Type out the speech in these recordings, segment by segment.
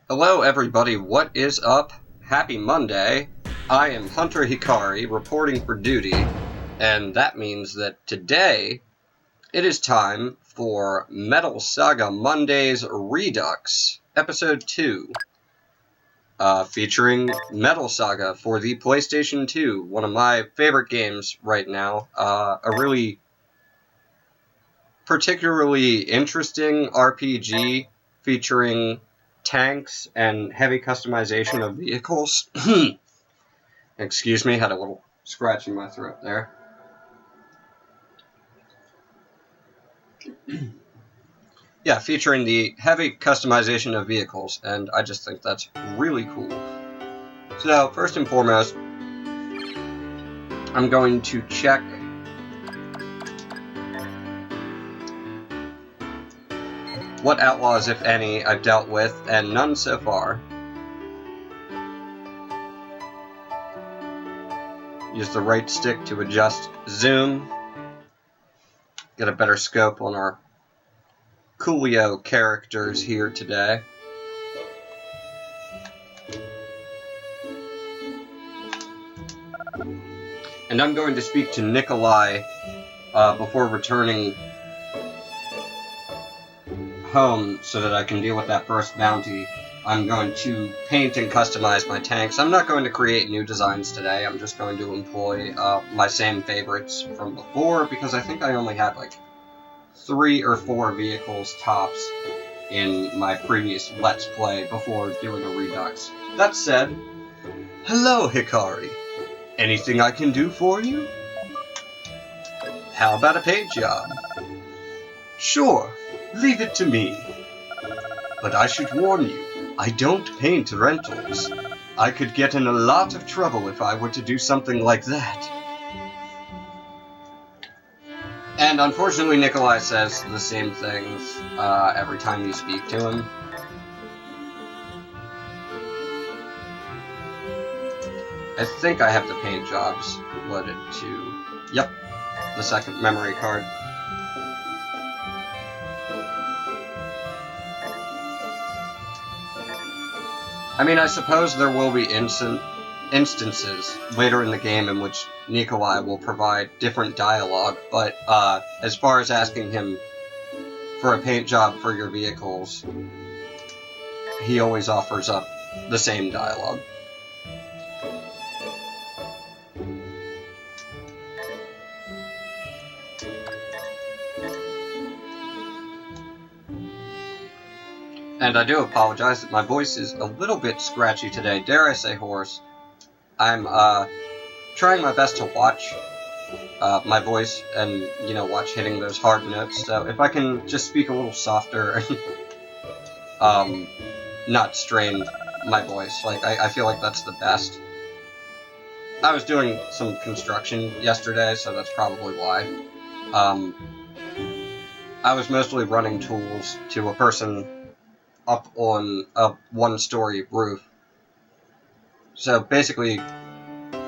Hello everybody, what is up? Happy Monday. I am Hunter Hikari, reporting for duty, and that means that today it is time for Metal Saga Mondays Redux, Episode 2, featuring Metal Saga for the PlayStation 2, one of my favorite games right now, a really particularly interesting RPG featuring tanks and heavy customization of vehicles. Excuse me, had a little scratch in my throat there. Yeah, featuring the heavy customization of vehicles, and I just think that's really cool. So, first and foremost, I'm going to check what outlaws, if any, I've dealt with, and none so far. Use the right stick to adjust zoom. Get a better scope on our Coolio characters here today. And I'm going to speak to Nikolai before returning home so that I can deal with that first bounty. I'm going to paint and customize my tanks. I'm not going to create new designs today. I'm just going to employ my same favorites from before, because I think I only had like 3 or 4 vehicles tops in my previous Let's Play before doing a Redux. That said, hello Hikari. Anything I can do for you? How about a paint job? Sure. Leave it to me. But I should warn you, I don't paint rentals. I could get in a lot of trouble if I were to do something like that. And unfortunately, Nikolai says the same things every time you speak to him. I think I have the paint jobs loaded to, yep, the second memory card. I mean, I suppose there will be instances later in the game in which Nikolai will provide different dialogue, but as far as asking him for a paint job for your vehicles, he always offers up the same dialogue. And I do apologize that my voice is a little bit scratchy today, dare I say hoarse. I'm trying my best to watch my voice and, watch hitting those hard notes, so if I can just speak a little softer and not strain my voice, I feel like that's the best. I was doing some construction yesterday, so that's probably why. I was mostly running tools to a person up on a one-story roof. So basically,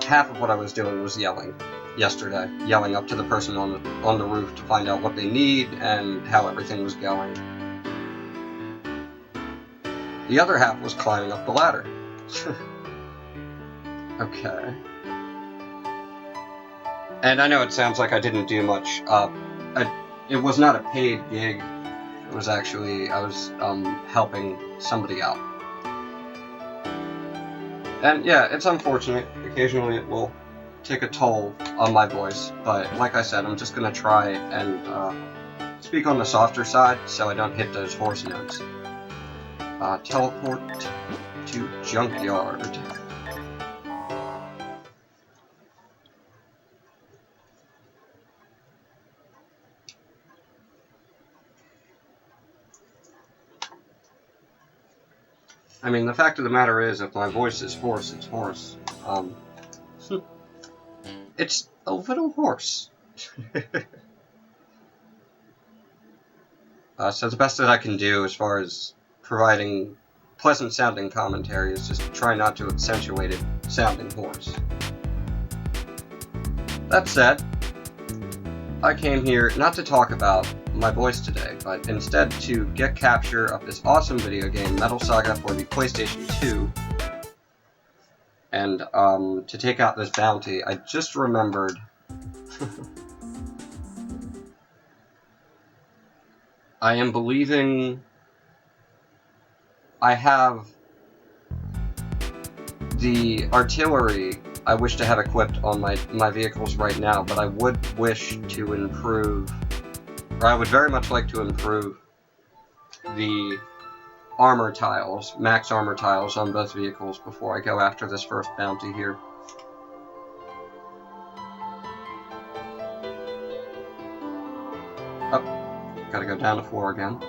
half of what I was doing was yelling yesterday. Yelling up to the person on the roof to find out what they need and how everything was going. The other half was climbing up the ladder. Okay. And I know it sounds like I didn't do much. It was not a paid gig. It was actually, I was helping somebody out. And yeah, it's unfortunate. Occasionally it will take a toll on my voice, but like I said, I'm just going to try and speak on the softer side so I don't hit those hoarse notes. Teleport to Junkyard. I mean, the fact of the matter is, if my voice is hoarse, it's hoarse. It's a little hoarse. So the best that I can do as far as providing pleasant sounding commentary is just try not to accentuate it sounding hoarse. That said, I came here not to talk about my voice today, but instead to get capture of this awesome video game, Metal Saga for the PlayStation 2, and to take out this bounty. I just remembered I am believing I have the artillery I wish to have equipped on my vehicles right now, but I would wish to improve, or I would very much like to improve the armor tiles, max armor tiles on both vehicles before I go after this first bounty here. Oh, gotta go down the floor again.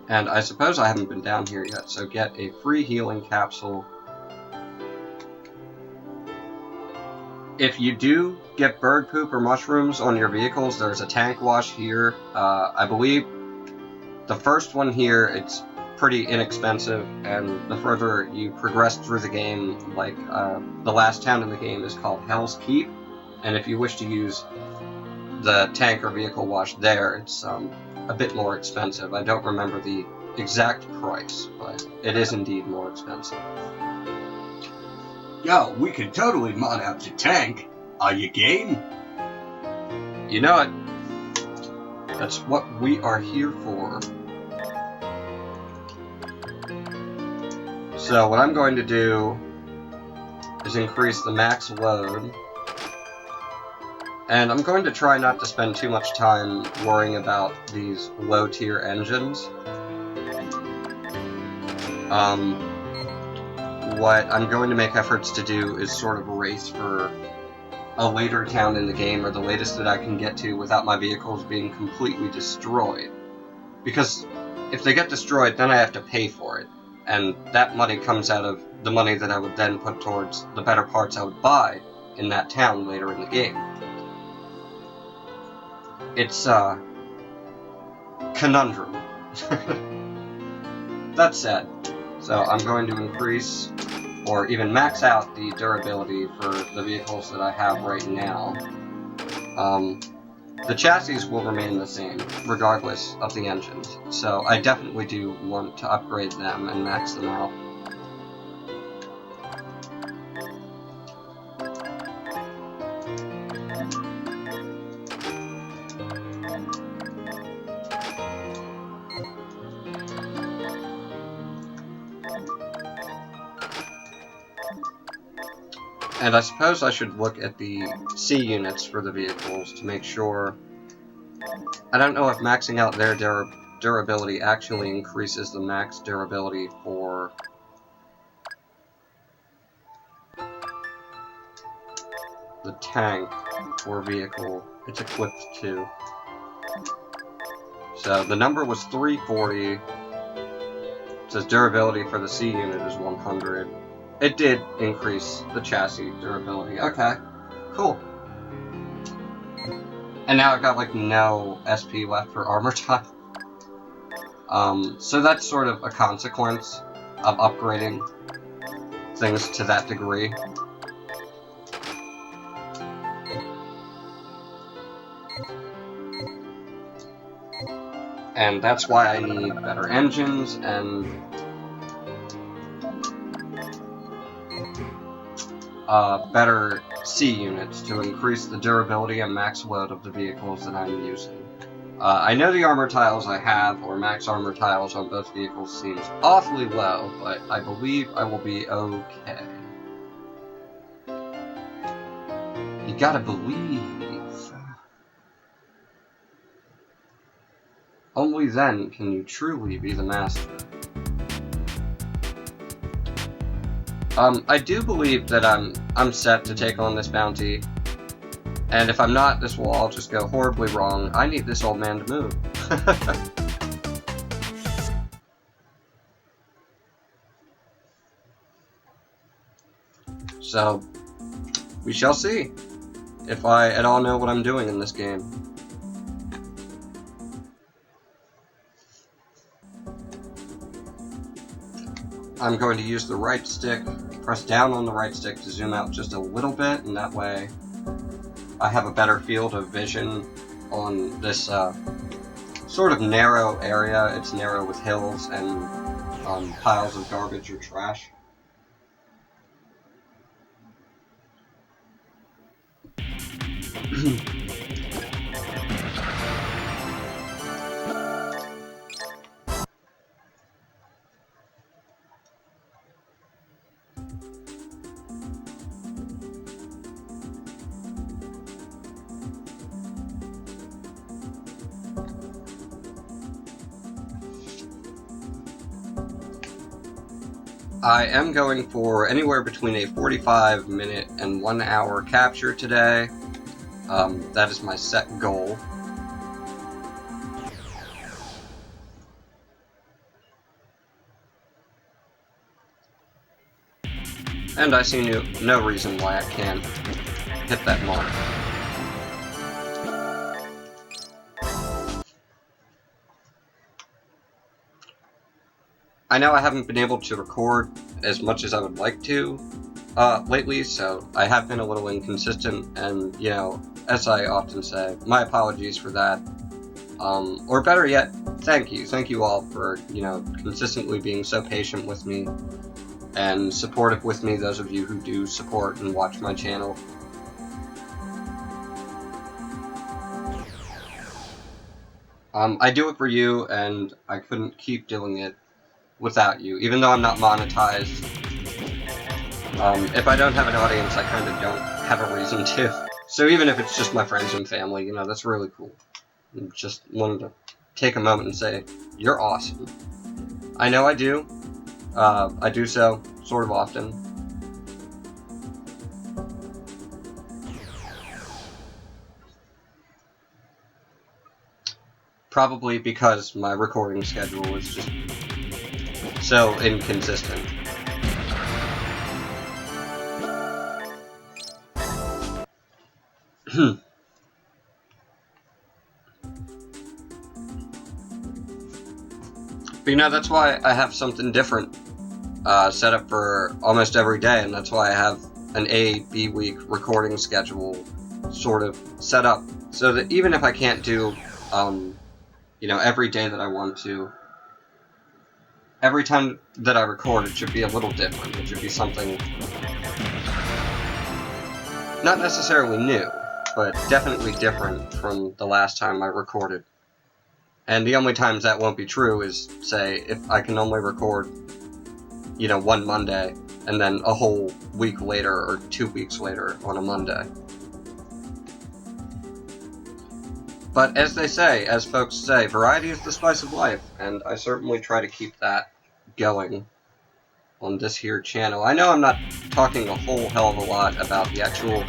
And I suppose I haven't been down here yet, so get a free healing capsule. If you do get bird poop or mushrooms on your vehicles, there's a tank wash here. I believe the first one here, it's pretty inexpensive, and the further you progress through the game, like the last town in the game is called Hell's Keep, and if you wish to use the tank or vehicle wash there, it's a bit more expensive. I don't remember the exact price, but it is indeed more expensive. Yo, we could totally mod out the tank. Are you game? You know it. That's what we are here for. So what I'm going to do is increase the max load. And I'm going to try not to spend too much time worrying about these low-tier engines. What I'm going to make efforts to do is sort of race for a later town in the game, or the latest that I can get to without my vehicles being completely destroyed. Because if they get destroyed, then I have to pay for it. And that money comes out of the money that I would then put towards the better parts I would buy in that town later in the game. It's a conundrum. That said, so I'm going to increase, or even max out, the durability for the vehicles that I have right now. The chassis will remain the same, regardless of the engines, so I definitely do want to upgrade them and max them out. And I suppose I should look at the C units for the vehicles to make sure. I don't know if maxing out their durability actually increases the max durability for the tank or vehicle it's equipped to. So the number was 340. It says durability for the C unit is 100. It did increase the chassis durability. Okay, cool. And now I've got, like, no SP left for armor type. So that's sort of a consequence of upgrading things to that degree. And that's why I need better engines and better C units to increase the durability and max load of the vehicles that I'm using. I know the armor tiles I have, or max armor tiles on both vehicles, seems awfully low, but I believe I will be okay. You gotta believe. Only then can you truly be the master. I do believe that I'm set to take on this bounty, and if I'm not, this will all just go horribly wrong. I need this old man to move. So, we shall see if I at all know what I'm doing in this game. I'm going to use the right stick, press down on the right stick to zoom out just a little bit, and that way I have a better field of vision on this sort of narrow area. It's narrow with hills and piles of garbage or trash. I am going for anywhere between a 45-minute and 1 hour capture today. That is my set goal. And I see no reason why I can't hit that mark. I know I haven't been able to record as much as I would like to lately, so I have been a little inconsistent, and, you know, as I often say, my apologies for that. Or better yet, thank you. Thank you all for, you know, consistently being so patient with me and supportive with me, those of you who do support and watch my channel. I do it for you, and I couldn't keep doing it without you, even though I'm not monetized. If I don't have an audience, I kind of don't have a reason to. So even if it's just my friends and family, you know, that's really cool. I just wanted to take a moment and say, you're awesome. I know I do. I do so sort of often. Probably because my recording schedule is just so inconsistent. But you know, that's why I have something different set up for almost every day, and that's why I have an A-B week recording schedule sort of set up, so that even if I can't do, you know, every day that I want to, every time that I record, it should be a little different. It should be something not necessarily new, but definitely different from the last time I recorded. And the only times that won't be true is, say, if I can only record, you know, one Monday, and then a whole week later, or 2 weeks later on a Monday. But as they say, as folks say, variety is the spice of life, and I certainly try to keep that going on this here channel. I know I'm not talking a whole hell of a lot about the actual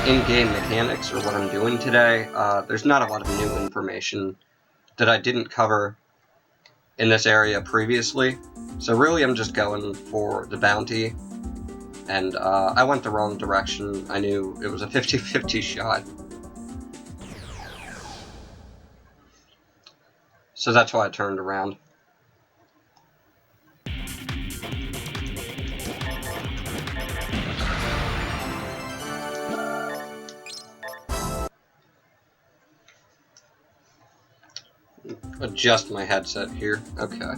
in-game mechanics or what I'm doing today. There's not a lot of new information that I didn't cover in this area previously. So really I'm just going for the bounty, and I went the wrong direction. I knew it was a 50-50 shot. So that's why I turned around. Adjust my headset here. Okay.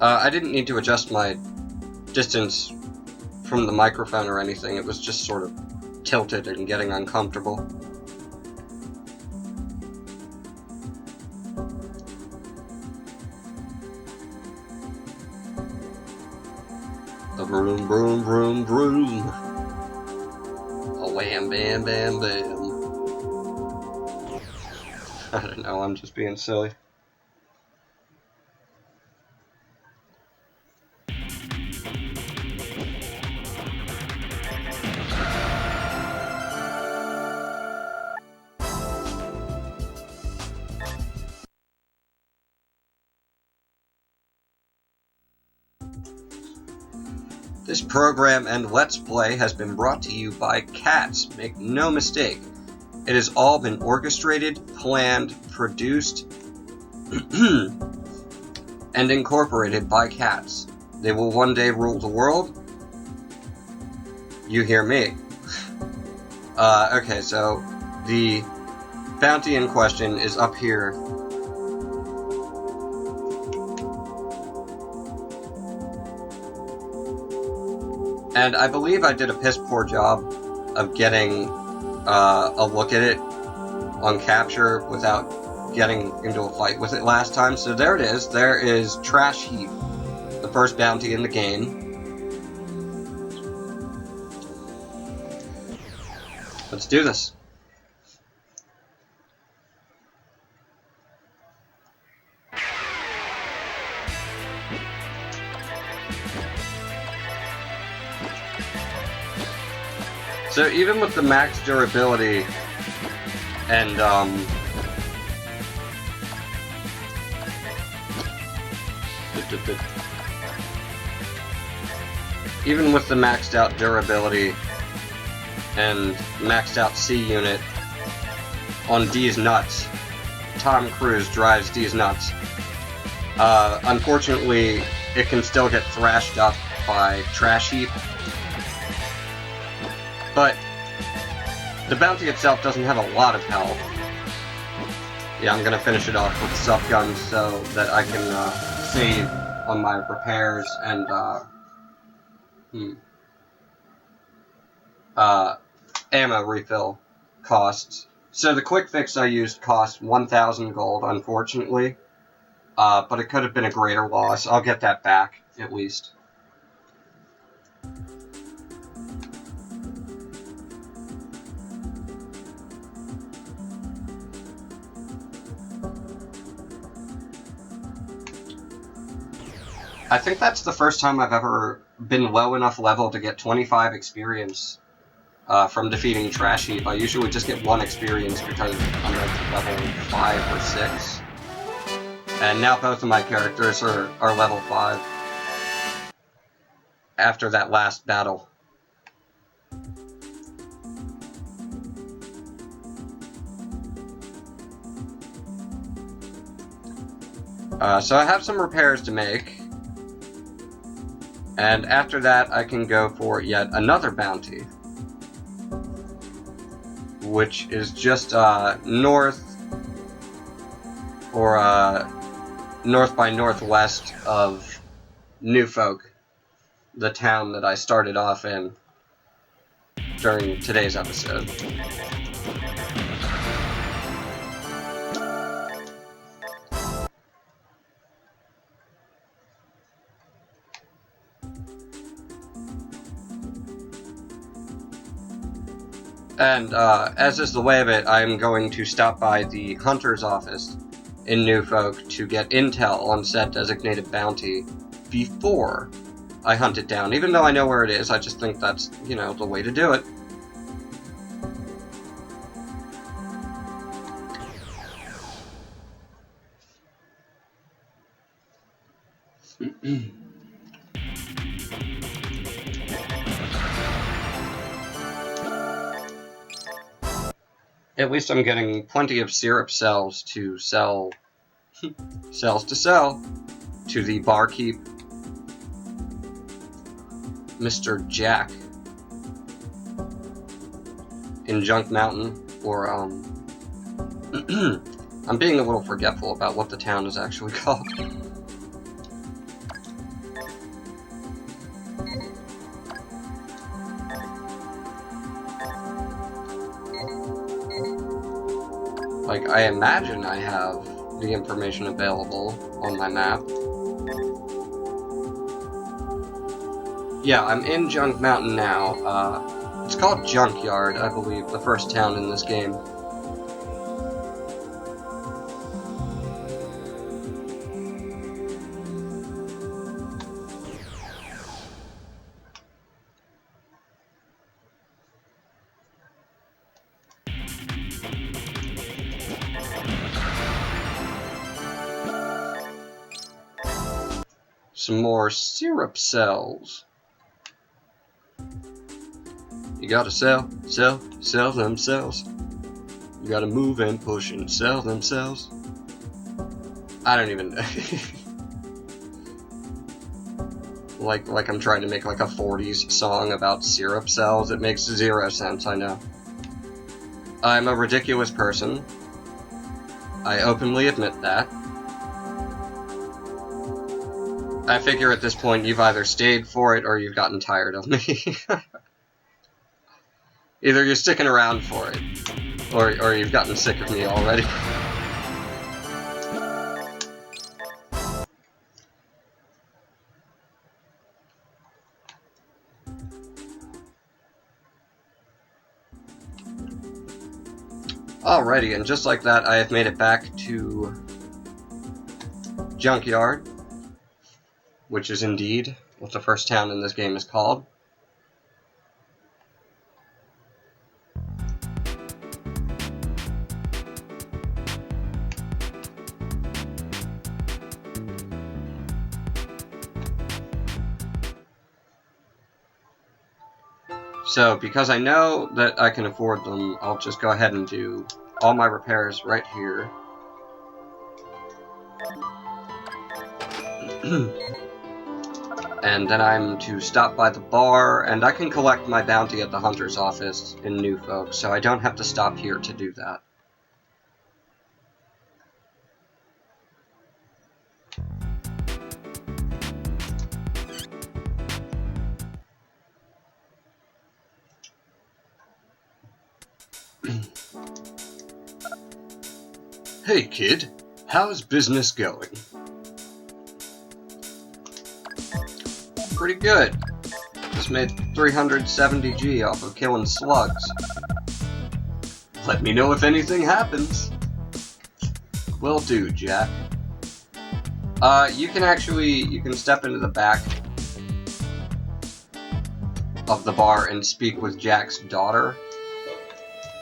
I didn't need to adjust my distance from the microphone or anything. It was just sort of tilted and getting uncomfortable. A vroom, vroom, vroom, vroom. A wham, bam, bam, bam. I don't know, I'm just being silly. This program and Let's Play has been brought to you by cats. Make no mistake. It has all been orchestrated, planned, produced, and incorporated by cats. They will one day rule the world. You hear me. Okay, so the bounty in question is up here. And I believe I did a piss poor job of getting a look at it on capture without getting into a fight with it last time. So there it is. There is Trash Heap, the first bounty in the game. Let's do this. So even with the max durability and even with the maxed out durability and maxed out C unit on D's nuts, Tom Cruise drives D's nuts. Unfortunately, it can still get thrashed up by Trash Heap. But the bounty itself doesn't have a lot of health. Yeah, I'm gonna finish it off with sub guns so that I can save on my repairs and ammo refill costs. So the quick fix I used cost 1,000 gold, unfortunately, but it could have been a greater loss. I'll get that back at least. I think that's the first time I've ever been low enough level to get 25 experience from defeating Trash Heap. I usually just get 1 experience because I'm at level 5 or 6. And now both of my characters are level 5 after that last battle. So I have some repairs to make. And after that, I can go for yet another bounty, which is just north or north by northwest of New Folk, the town that I started off in during today's episode. And as is the way of it, I'm going to stop by the Hunter's office in New Folk to get intel on said designated bounty before I hunt it down. Even though I know where it is, I just think that's, you know, the way to do it. At least I'm getting plenty of syrup cells to sell, cells to sell, to the barkeep, Mr. Jack, in Junk Mountain, or, I'm being a little forgetful about what the town is actually called. Like, I imagine I have the information available on my map. Yeah, I'm in Junk Mountain now. It's called Junkyard, I believe, the first town in this game. Some more syrup cells. You gotta sell them cells. You gotta move and push and sell them cells. I don't even know. like I'm trying to make like a 40s song about syrup cells. It makes 0 sense, I know. I'm a ridiculous person. I openly admit that. I figure at this point you've either stayed for it or you've gotten tired of me. Either you're sticking around for it, or you've gotten sick of me already. Alrighty, and just like that, I have made it back to Junkyard, which is indeed what the first town in this game is called. So, because I know that I can afford them, I'll just go ahead and do all my repairs right here. And then I'm to stop by the bar, and I can collect my bounty at the hunter's office in New Folk, so I don't have to stop here to do that. Hey kid, how's business going? Pretty good. Just made 370 G off of killing slugs. Let me know if anything happens. Will do, Jack. You can step into the back of the bar and speak with Jack's daughter.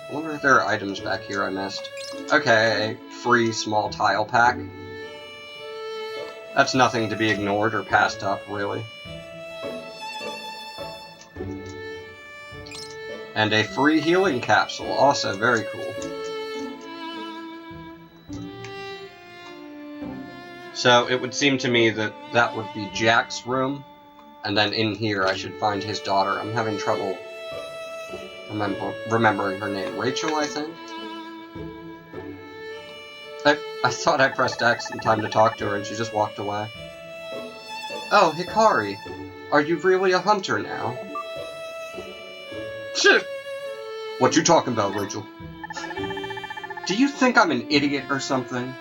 I wonder if there are items back here I missed. Okay, a free small tile pack. That's nothing to be ignored or passed up, really. And a free healing capsule, also very cool. So it would seem to me that that would be Jack's room, and then in here I should find his daughter. I'm having trouble remembering her name. Rachel, I think? I thought I pressed X in time to talk to her and she just walked away. Oh, Hikari, are you really a hunter now? Shit! What you talking about, Rachel? Do you think I'm an idiot or something?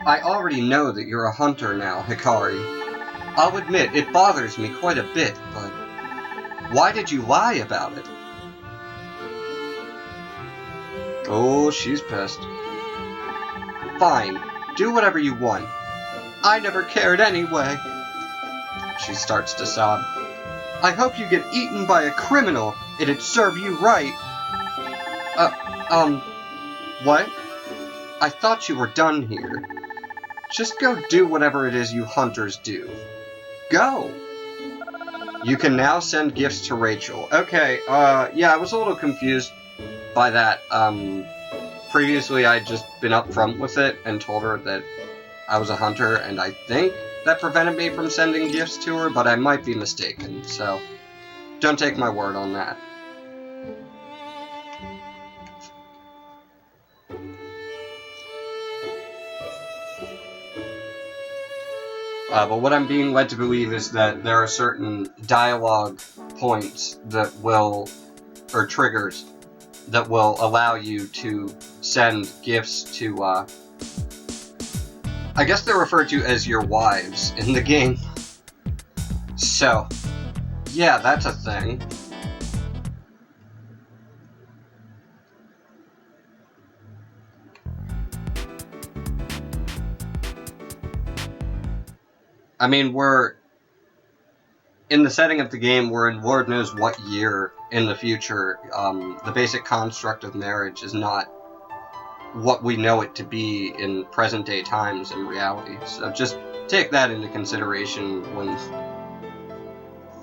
I already know that you're a hunter now, Hikari. I'll admit, it bothers me quite a bit, but why did you lie about it? Oh, she's pissed. Fine, do whatever you want. I never cared anyway. She starts to sob. I hope you get eaten by a criminal. It'd serve you right. What? I thought you were done here. Just go do whatever it is you hunters do. Go! You can now send gifts to Rachel. Okay, yeah, I was a little confused by that. Previously I'd just been upfront with it and told her that I was a hunter, and I think that prevented me from sending gifts to her, but I might be mistaken, so don't take my word on that. But what I'm being led to believe is that there are certain dialogue points that will, or triggers, that will allow you to send gifts to, I guess they're referred to as your wives in the game. So, yeah, that's a thing. I mean, we're in the setting of the game, we're in Lord knows what year in the future. The basic construct of marriage is not what we know it to be in present-day times in reality. So just take that into consideration when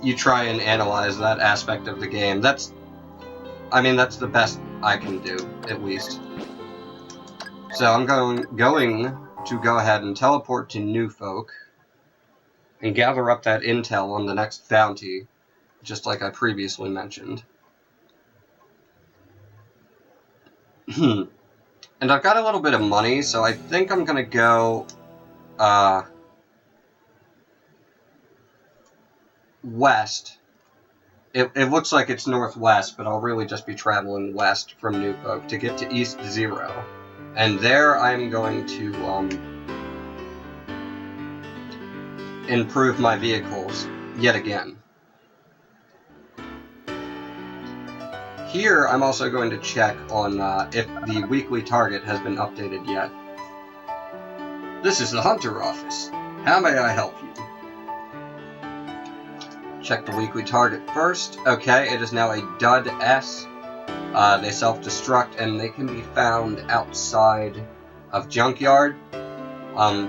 you try and analyze that aspect of the game. That's the best I can do, at least. So I'm going to go ahead and teleport to New Folk and gather up that intel on the next bounty, just like I previously mentioned. And I've got a little bit of money, so I think I'm gonna go, west. It looks like it's northwest, but I'll really just be traveling west from New Folk to get to East Zero. And there I'm going to, improve my vehicles yet again. Here, I'm also going to check on if the weekly target has been updated yet. This is the Hunter office. How may I help you? Check the weekly target first. Okay, it is now a Dud S. They self-destruct, and they can be found outside of Junkyard.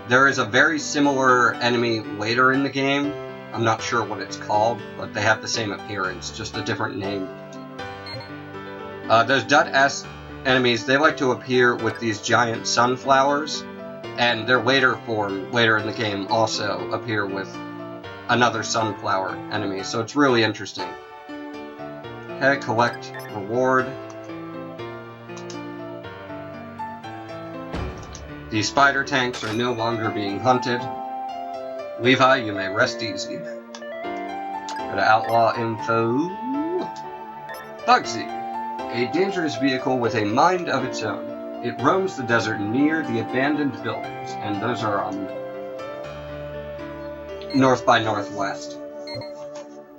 There is a very similar enemy later in the game. I'm not sure what it's called, but they have the same appearance, just a different name. Those Dud S enemies, they like to appear with these giant sunflowers, and their later form, later in the game, also appear with another sunflower enemy, so it's really interesting. Okay, collect reward. The spider tanks are no longer being hunted. Levi, you may rest easy. Go to Outlaw Info. Bugsy, a dangerous vehicle with a mind of its own. It roams the desert near the abandoned buildings, and those are north by northwest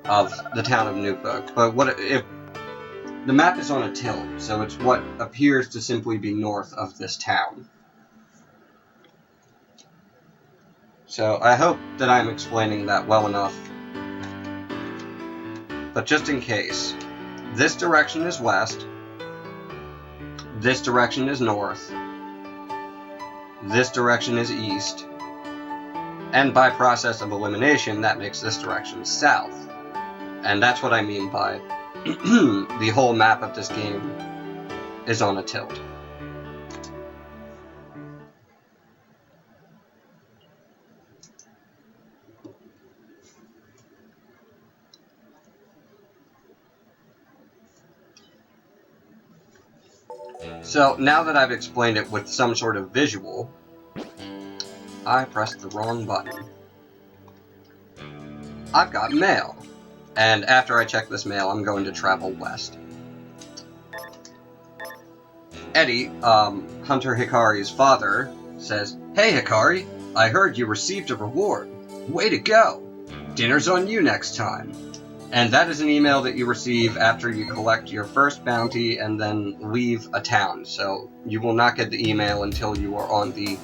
of the town of New Folk. But if the map is on a tilt, so it's what appears to simply be north of this town. So I hope that I'm explaining that well enough. But just in case, this direction is west, this direction is north, this direction is east, and by process of elimination, that makes this direction south. And that's what I mean by the whole map of this game is on a tilt. So, now that I've explained it with some sort of visual, I pressed the wrong button. I've got mail. And after I check this mail, I'm going to travel west. Eddie, Hunter Hikari's father, says, "Hey Hikari, I heard you received a reward. Way to go! Dinner's on you next time." And that is an email that you receive after you collect your first bounty and then leave a town. So you will not get the email until you are on the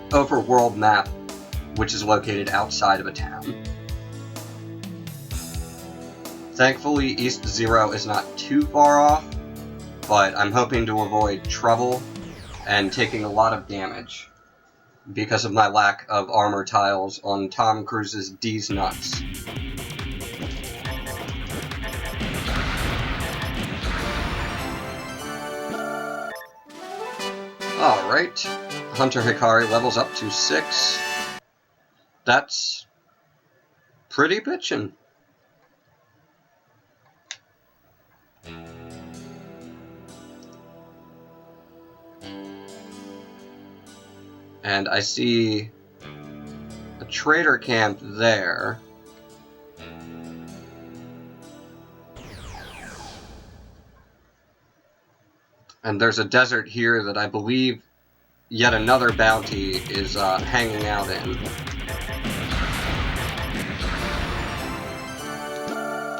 overworld map, which is located outside of a town. Thankfully, East Zero is not too far off, but I'm hoping to avoid trouble and taking a lot of damage because of my lack of armor tiles on Tom Cruise's D's Nuts. Alright, Hunter Hikari levels up to 6. That's pretty bitchin'. And I see a trader camp there. And there's a desert here that I believe yet another bounty is hanging out in.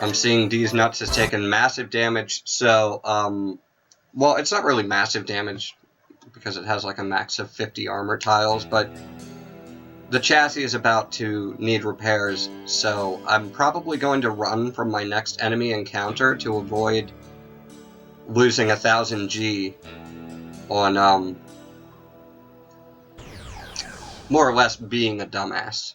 I'm seeing these nuts has taken massive damage, so, well, it's not really massive damage, because it has like a max of 50 armor tiles, but the chassis is about to need repairs, so I'm probably going to run from my next enemy encounter to avoid losing 1000 G on, more or less being a dumbass.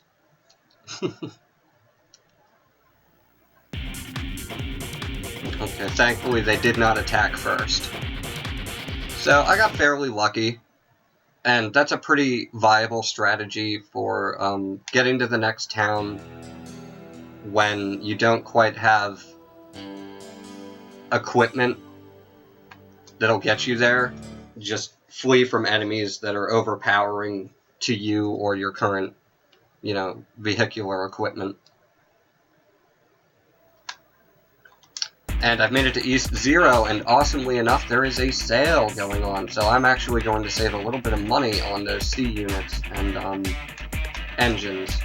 Okay, thankfully they did not attack first. So I got fairly lucky, and that's a pretty viable strategy for getting to the next town when you don't quite have equipment that'll get you there. Just flee from enemies that are overpowering to you or your current, you know, vehicular equipment. And I've made it to East Zero, and awesomely enough, there is a sale going on, so I'm actually going to save a little bit of money on those C units and engines,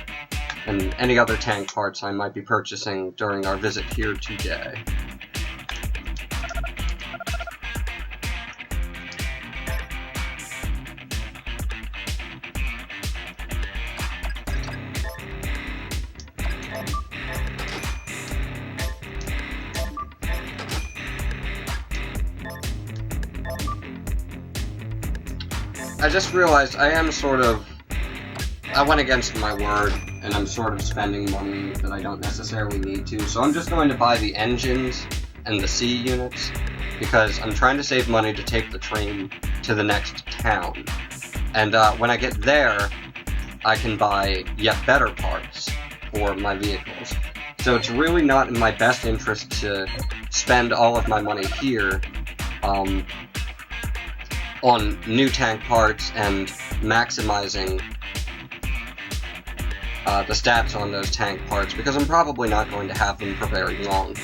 and any other tank parts I might be purchasing during our visit here today. I just realized I went against my word, and I'm sort of spending money that I don't necessarily need to, so I'm just going to buy the engines and the C units, because I'm trying to save money to take the train to the next town. And when I get there, I can buy yet better parts for my vehicles. So it's really not in my best interest to spend all of my money here, on new tank parts and maximizing the stats on those tank parts, because I'm probably not going to have them for very long.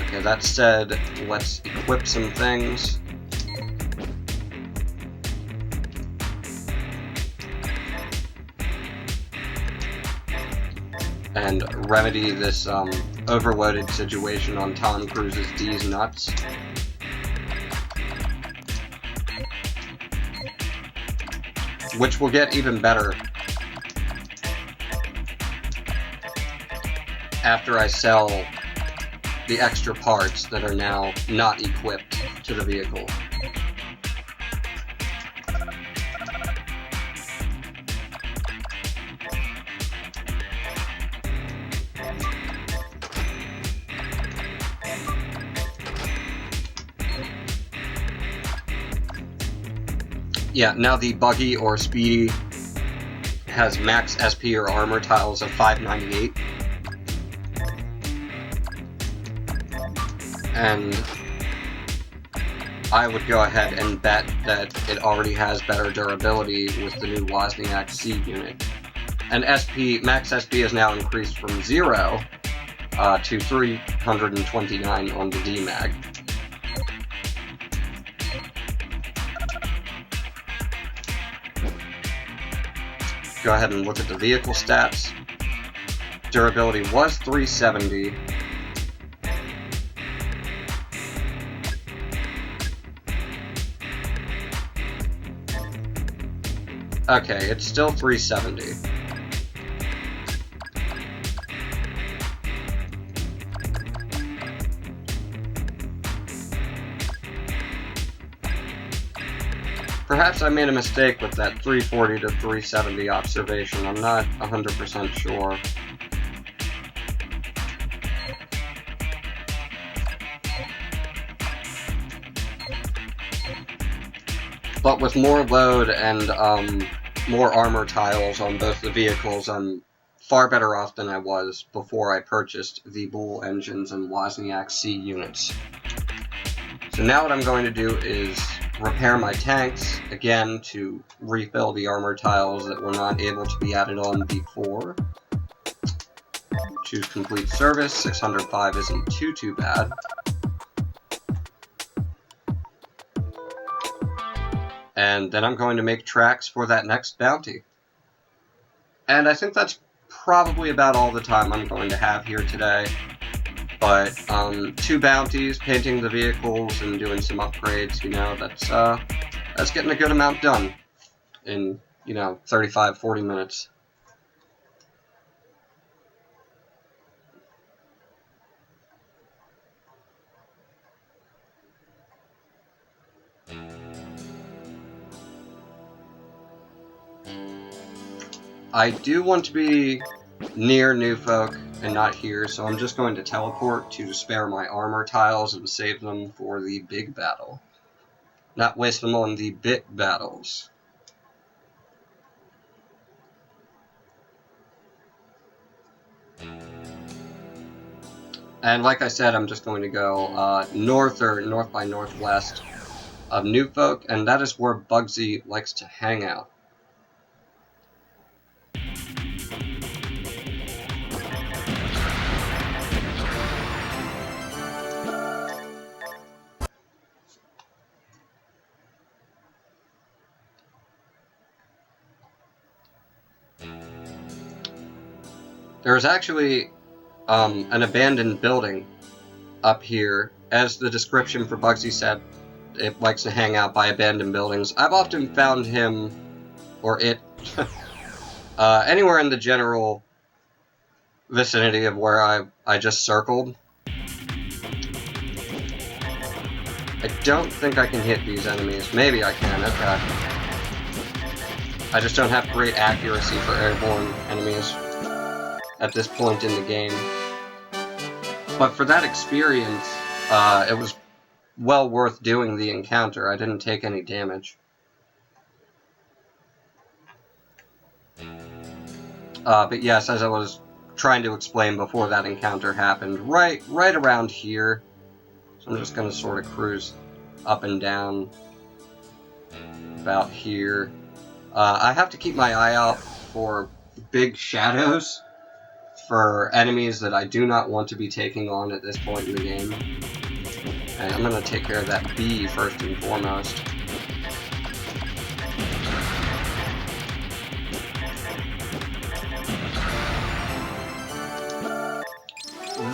Okay, that said, let's equip some things. And remedy this overloaded situation on Tom Cruise's D's nuts. Which will get even better after I sell the extra parts that are now not equipped to the vehicle. Yeah, now the buggy or speedy has max SP or armor tiles of 598. And I would go ahead and bet that it already has better durability with the new Wozniak C unit. And max SP is now increased from 0 to 329 on the D-Mag. Go ahead and look at the vehicle stats. Durability was 370. Okay, it's still 370. Perhaps I made a mistake with that 340 to 370 observation. I'm not 100% sure. But with more load and more armor tiles on both the vehicles, I'm far better off than I was before I purchased the Bull engines and Wozniak C units. So now what I'm going to do is repair my tanks, again, to refill the armor tiles that were not able to be added on before. Choose complete service. 605 isn't too bad. And then I'm going to make tracks for that next bounty. And I think that's probably about all the time I'm going to have here today. But 2 bounties, painting the vehicles, and doing some upgrades, you know, that's getting a good amount done in, you know, 35-40 minutes. I do want to be near New Folk and not here, so I'm just going to teleport to spare my armor tiles and save them for the big battle. Not waste them on the bit battles. And like I said, I'm just going to go north or north by northwest of New Folk, and that is where Bugsy likes to hang out. There's actually an abandoned building up here. As the description for Bugsy said, it likes to hang out by abandoned buildings. I've often found him, or it, anywhere in the general vicinity of where I just circled. I don't think I can hit these enemies. Maybe I can, okay. I just don't have great accuracy for airborne enemies at this point in the game. But for that experience, it was well worth doing the encounter. I didn't take any damage. But yes, as I was trying to explain before that encounter happened, right around here. So I'm just going to sort of cruise up and down about here. I have to keep my eye out for big shadows for enemies that I do not want to be taking on at this point in the game. And I'm going to take care of that bee first and foremost.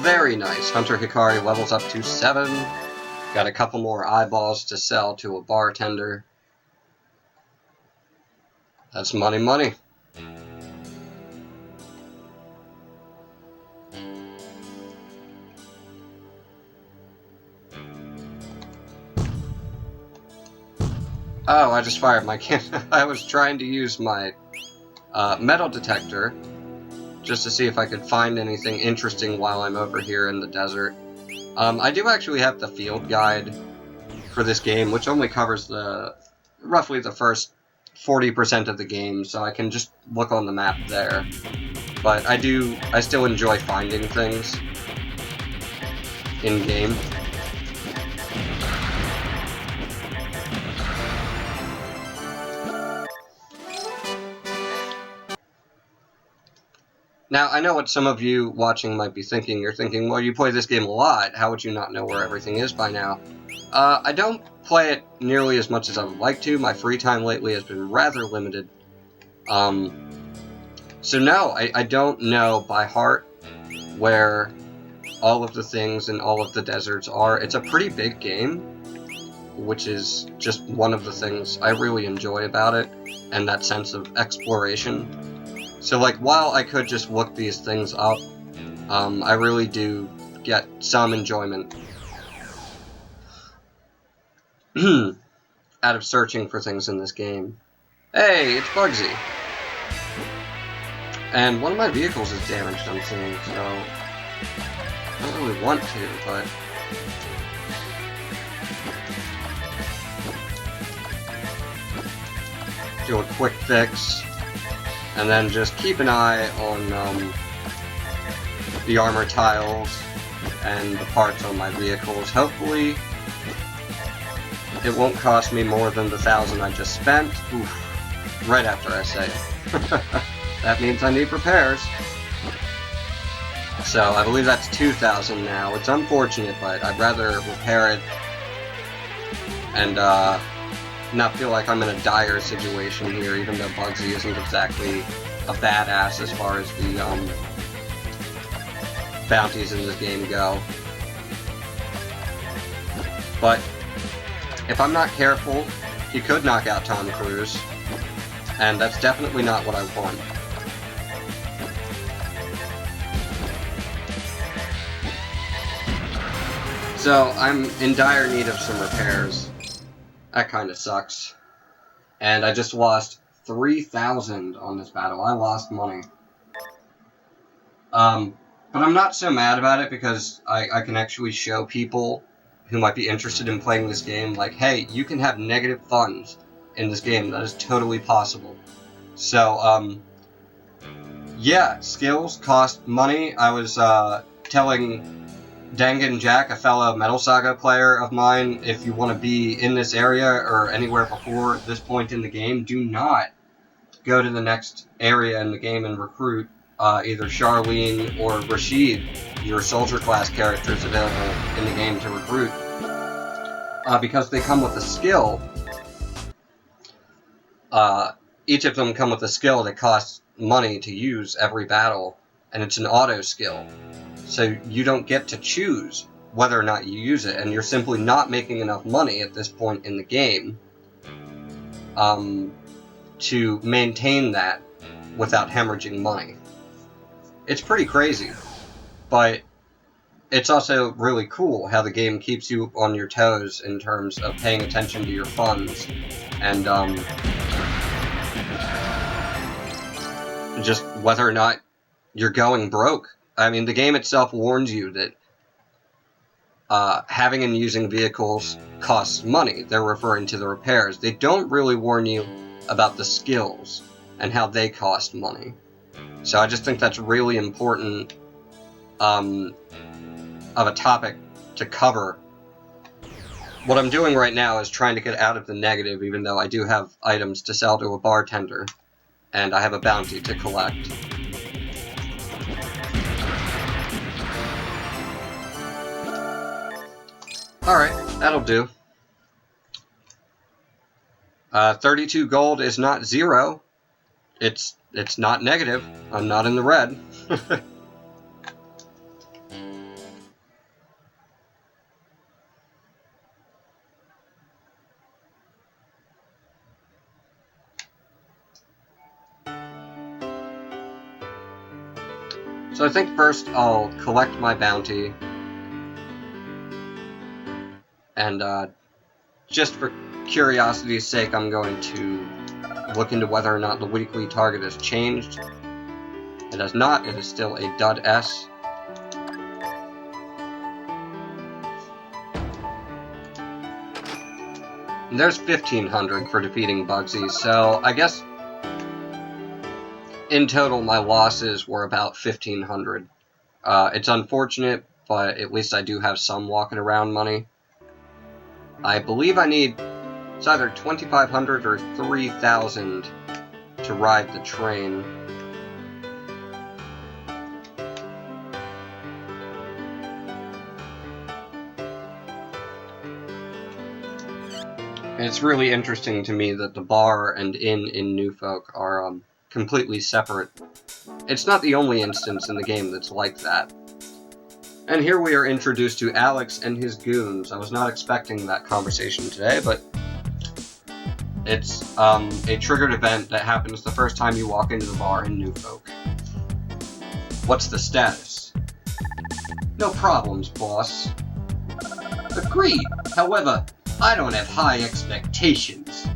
Very nice. Hunter Hikari levels up to 7. Got a couple more eyeballs to sell to a bartender. That's money, money. Oh, I just fired my cannon. I was trying to use my metal detector just to see if I could find anything interesting while I'm over here in the desert. I do actually have the field guide for this game, which only covers roughly the first 40% of the game, so I can just look on the map there. But I still enjoy finding things in-game. Now, I know what some of you watching might be thinking. You're thinking, well, you play this game a lot. How would you not know where everything is by now? I don't play it nearly as much as I would like to. My free time lately has been rather limited. So no, I don't know by heart where all of the things in all of the deserts are. It's a pretty big game, which is just one of the things I really enjoy about it, and that sense of exploration. So, like, while I could just look these things up, I really do get some enjoyment out of searching for things in this game. Hey, it's Bugsy! And one of my vehicles is damaged, I'm seeing, so I don't really want to, but do a quick fix. And then just keep an eye on the armor tiles and the parts on my vehicles. Hopefully it won't cost me more than the 1,000 I just spent. Oof. Right after I say it. That means I need repairs. So I believe that's 2,000 now. It's unfortunate, but I'd rather repair it and not feel like I'm in a dire situation here, even though Bugsy isn't exactly a badass as far as the bounties in this game go. But if I'm not careful, he could knock out Tom Cruise, and that's definitely not what I want. So I'm in dire need of some repairs. That kind of sucks. And I just lost 3,000 on this battle. I lost money. But I'm not so mad about it because I can actually show people who might be interested in playing this game, like, hey, you can have negative funds in this game. That is totally possible. So, yeah, skills cost money. I was telling Dangan Jack, a fellow Metal Saga player of mine, if you want to be in this area or anywhere before this point in the game, do not go to the next area in the game and recruit either Charlene or Rashid, your soldier class characters available in the game to recruit, because they come with a skill. Each of them come with a skill that costs money to use every battle, and it's an auto skill. So you don't get to choose whether or not you use it, and you're simply not making enough money at this point in the game to maintain that without hemorrhaging money. It's pretty crazy, but it's also really cool how the game keeps you on your toes in terms of paying attention to your funds and just whether or not you're going broke. I mean, the game itself warns you that having and using vehicles costs money. They're referring to the repairs. They don't really warn you about the skills and how they cost money. So I just think that's really important of a topic to cover. What I'm doing right now is trying to get out of the negative, even though I do have items to sell to a bartender, and I have a bounty to collect. Alright, that'll do. 32 gold is not 0. It's not negative. I'm not in the red. So I think first I'll collect my bounty. And just for curiosity's sake, I'm going to look into whether or not the weekly target has changed. It has not. It is still a dud S. And there's 1,500 for defeating Bugsy, so I guess in total my losses were about 1,500. It's unfortunate, but at least I do have some walking around money. I believe I need, it's either 2,500 or 3,000 to ride the train. And it's really interesting to me that the bar and inn in New Folk are completely separate. It's not the only instance in the game that's like that. And here we are introduced to Alex and his goons. I was not expecting that conversation today, but it's a triggered event that happens the first time you walk into the bar in New Folk. What's the status? No problems, boss. Agreed. However, I don't have high expectations.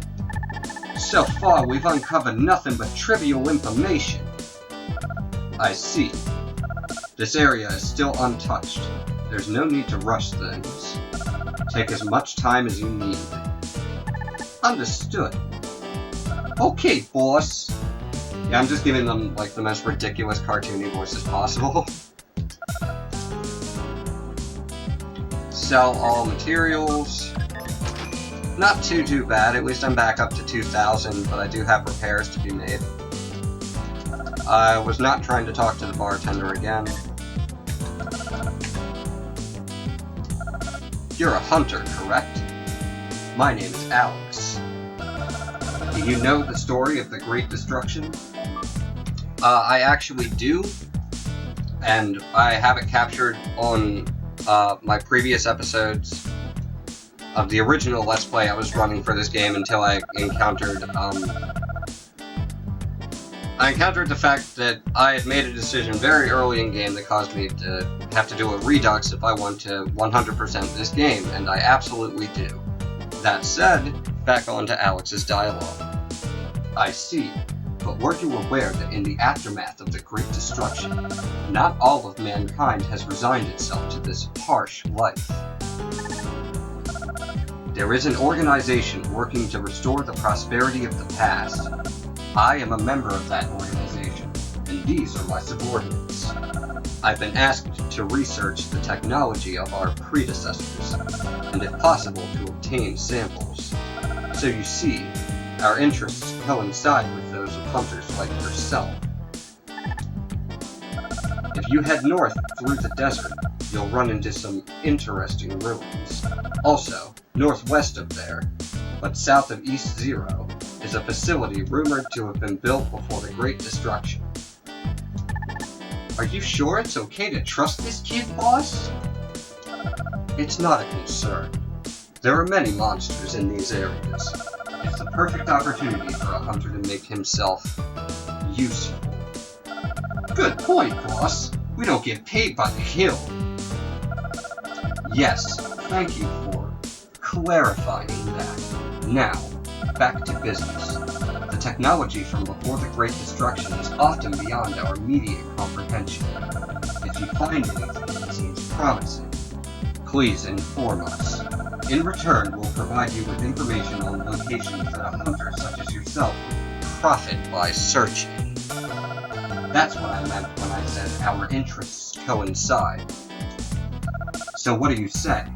So far, we've uncovered nothing but trivial information. I see. This area is still untouched. There's no need to rush things. Take as much time as you need. Understood. Okay, boss. Yeah, I'm just giving them, like, the most ridiculous cartoony voices possible. Sell all materials. not too bad. At least I'm back up to 2,000, but I do have repairs to be made. I was not trying to talk to the bartender again. You're a hunter, correct? My name is Alex. Do you know the story of the Great Destruction? I actually do, and I have it captured on my previous episodes of the original Let's Play I was running for this game until I encountered the fact that I had made a decision very early in game that caused me to have to do a redux if I want to 100% this game, and I absolutely do. That said, back on to Alex's dialogue. I see, but were you aware that in the aftermath of the Great Destruction, not all of mankind has resigned itself to this harsh life? There is an organization working to restore the prosperity of the past. I am a member of that organization, and these are my subordinates. I've been asked to research the technology of our predecessors, and if possible to obtain samples. So you see, our interests coincide with those of hunters like yourself. If you head north through the desert, you'll run into some interesting ruins. Also, northwest of there, but south of East Zero, is a facility rumored to have been built before the Great Destruction. Are you sure it's okay to trust this kid, boss? It's not a concern. There are many monsters in these areas. It's the perfect opportunity for a hunter to make himself useful. Good point, boss. We don't get paid by the kill. Yes, thank you for clarifying that. Now, back to business. The technology from before the Great Destruction is often beyond our immediate comprehension. If you find anything that seems promising, please inform us. In return, we'll provide you with information on locations that a hunter such as yourself will profit by searching. That's what I meant when I said our interests coincide. So what do you say?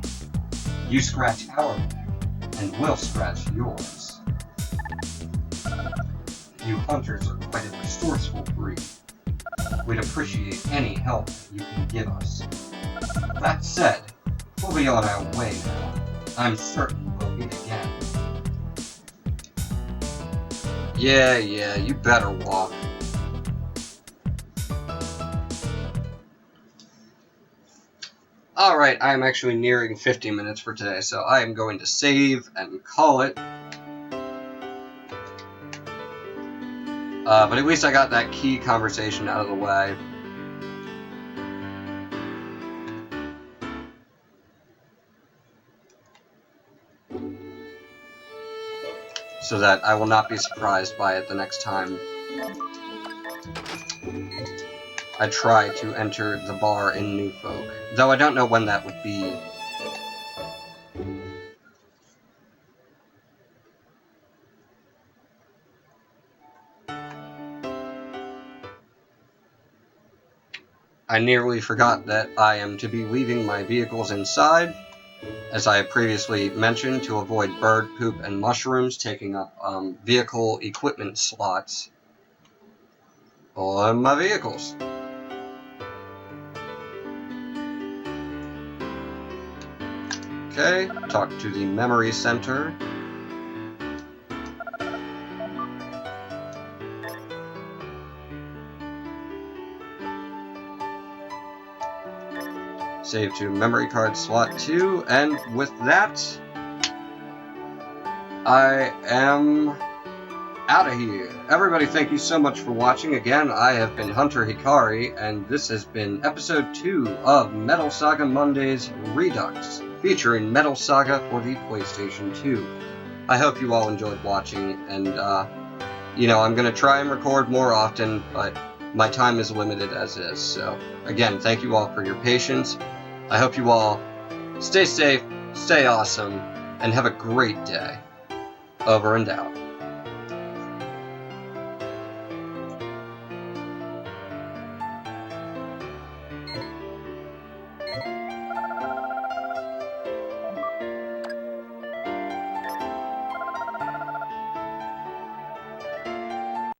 You scratch our back, and we'll scratch yours. You hunters are quite a resourceful breed. We'd appreciate any help you can give us. That said, we'll be on our way now. I'm certain we'll meet again. Yeah, you better walk. Alright, I am actually nearing 50 minutes for today, so I am going to save and call it. But at least I got that key conversation out of the way. So that I will not be surprised by it the next time I try to enter the bar in New Folk. Though I don't know when that would be. I nearly forgot that I am to be leaving my vehicles inside, as I have previously mentioned, to avoid bird poop and mushrooms taking up vehicle equipment slots on my vehicles. Okay, talk to the memory center. Save to memory card slot 2, and with that, I am out of here. Everybody, thank you so much for watching. Again, I have been Hunter Hikari, and this has been episode 2 of Metal Saga Mondays Redux, featuring Metal Saga for the PlayStation 2. I hope you all enjoyed watching, and, I'm going to try and record more often, but my time is limited as is. So, again, thank you all for your patience. I hope you all stay safe, stay awesome, and have a great day. Over and out.